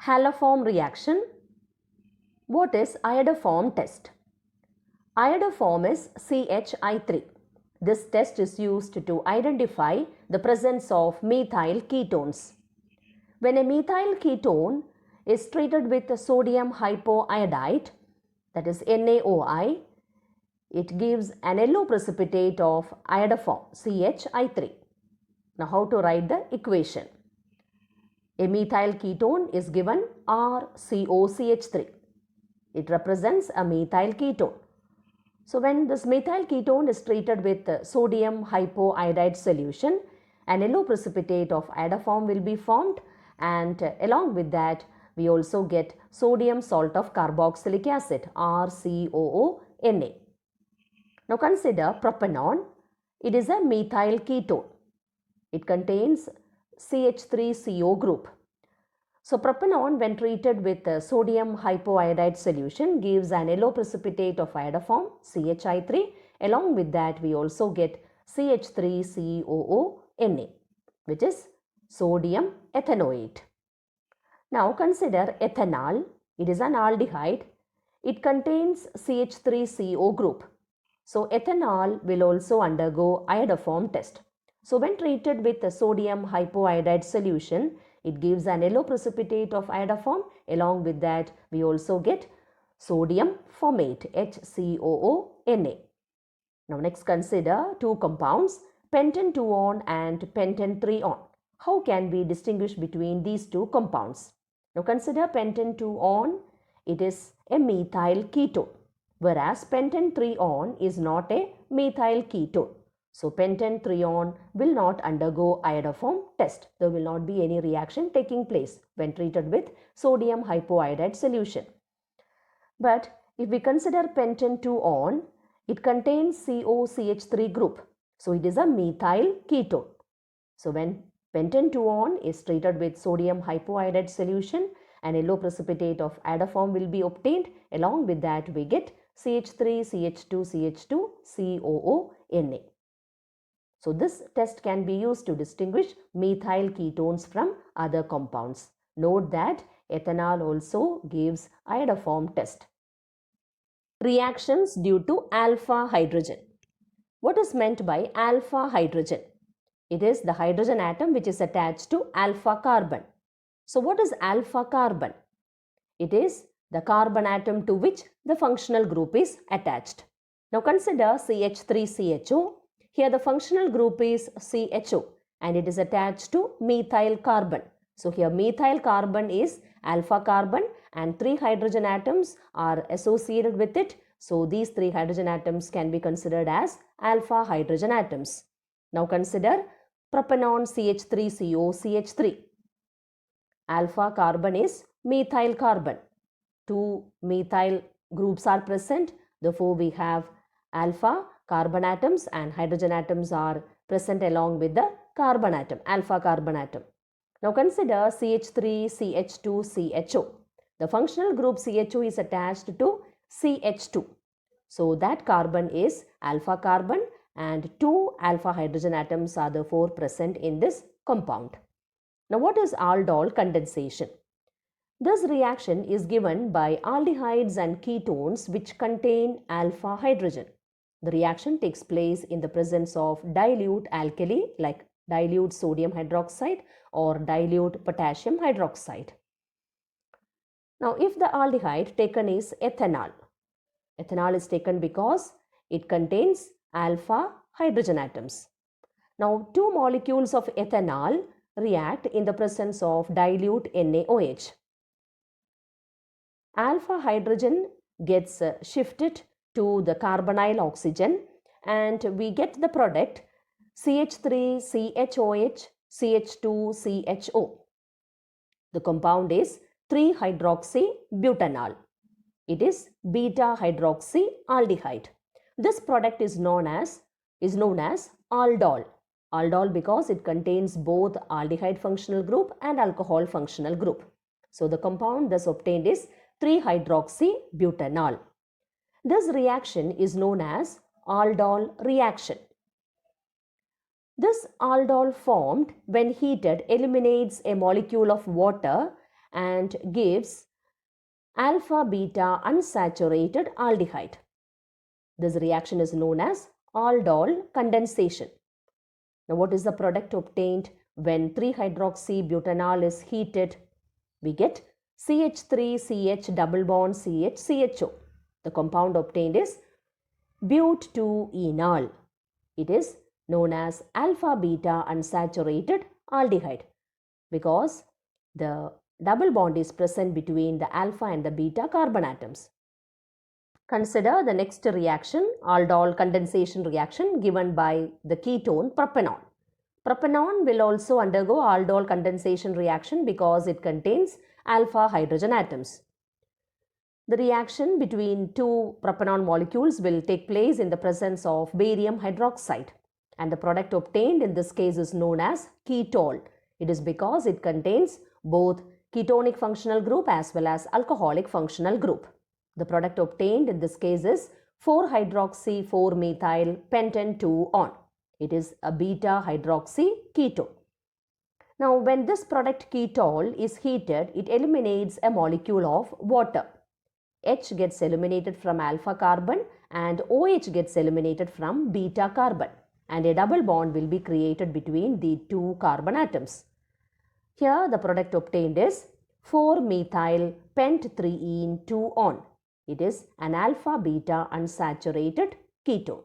Haloform reaction. What is iodoform test? Iodoform is CHI3. This test is used to identify the presence of methyl ketones. When a methyl ketone is treated with sodium hypoiodide, that is NaOI, it gives an yellow precipitate of iodoform CHI3. Now how to write the equation? A methyl ketone is given RCOCH3. It represents a methyl ketone. So when this methyl ketone is treated with sodium hypoiodide solution, an yellow precipitate of iodoform will be formed, and along with that we also get sodium salt of carboxylic acid RCOONA. Now consider propanol. It is a methyl ketone. It contains CH3CO group. So propanol, when treated with sodium hypoiodide solution, gives an yellow precipitate of iodoform CHI3. Along with that we also get CH3COONA, which is sodium ethanoate. Now consider ethanol. It is an aldehyde. It contains CH3CO group. So ethanol will also undergo iodoform test. So when treated with a sodium hypoiodide solution, it gives an yellow precipitate of iodoform. Along with that we also get sodium formate HCOONA. Now next consider two compounds, pentane 2-on and pentane 3-on. How can we distinguish between these two compounds? Now consider pentane 2-on. It is a methyl ketone, whereas pentane 3-on is not a methyl ketone. So pentane 3-on will not undergo iodoform test. There will not be any reaction taking place when treated with sodium hypoiodide solution. But if we consider pentane 2-on, it contains COCH3 group. So it is a methyl ketone. So when pentane 2-on is treated with sodium hypoiodide solution, an yellow precipitate of iodoform will be obtained. Along with that we get CH3CH2CH2COONA. So this test can be used to distinguish methyl ketones from other compounds. Note that ethanol also gives iodoform test. Reactions due to alpha hydrogen. What is meant by alpha hydrogen? It is the hydrogen atom which is attached to alpha carbon. So what is alpha carbon? It is the carbon atom to which the functional group is attached. Now consider CH3CHO. Here the functional group is CHO and it is attached to methyl carbon. So here methyl carbon is alpha carbon and 3 hydrogen atoms are associated with it. So these 3 hydrogen atoms can be considered as alpha hydrogen atoms. Now consider propanol CH3COCH3. Alpha carbon is methyl carbon. 2 methyl groups are present. Therefore we have alpha carbon atoms and hydrogen atoms are present along with the carbon atom, alpha carbon atom. Now consider CH3CH2CHO. The functional group CHO is attached to CH2. So that carbon is alpha carbon and 2 alpha hydrogen atoms are therefore present in this compound. Now what is aldol condensation? This reaction is given by aldehydes and ketones which contain alpha hydrogen. The reaction takes place in the presence of dilute alkali like dilute sodium hydroxide or dilute potassium hydroxide. Now if the aldehyde taken is ethanol, ethanol is taken because it contains alpha hydrogen atoms. Now 2 molecules of ethanol react in the presence of dilute NaOH. Alpha hydrogen gets shifted to the carbonyl oxygen and we get the product CH3CHOH CH2CHO. The compound is 3-hydroxybutanol. It is beta hydroxyaldehyde. This product is known as aldol. Aldol because it contains both aldehyde functional group and alcohol functional group. So the compound thus obtained is 3-hydroxybutanol. This reaction is known as aldol reaction. This aldol formed when heated eliminates a molecule of water and gives alpha beta unsaturated aldehyde. This reaction is known as aldol condensation. Now, what is the product obtained when 3-hydroxybutanol is heated? We get CH3CH double bond CH-CHO. The compound obtained is but2-enol. It is known as alpha beta unsaturated aldehyde because the double bond is present between the alpha and the beta carbon atoms. Consider the next reaction, aldol condensation reaction given by the ketone propanol. Propanol will also undergo aldol condensation reaction because it contains alpha hydrogen atoms. The reaction between two propanol molecules will take place in the presence of barium hydroxide, and the product obtained in this case is known as ketol. It is because it contains both ketonic functional group as well as alcoholic functional group. The product obtained in this case is 4-hydroxy-4-methyl pentane 2-on. It is a beta hydroxy ketone. Now, when this product ketol is heated, it eliminates a molecule of water. H gets eliminated from alpha carbon and OH gets eliminated from beta carbon, and a double bond will be created between the two carbon atoms. Here the product obtained is 4-methyl pent 3-ene 2-on. It is an alpha beta unsaturated ketone.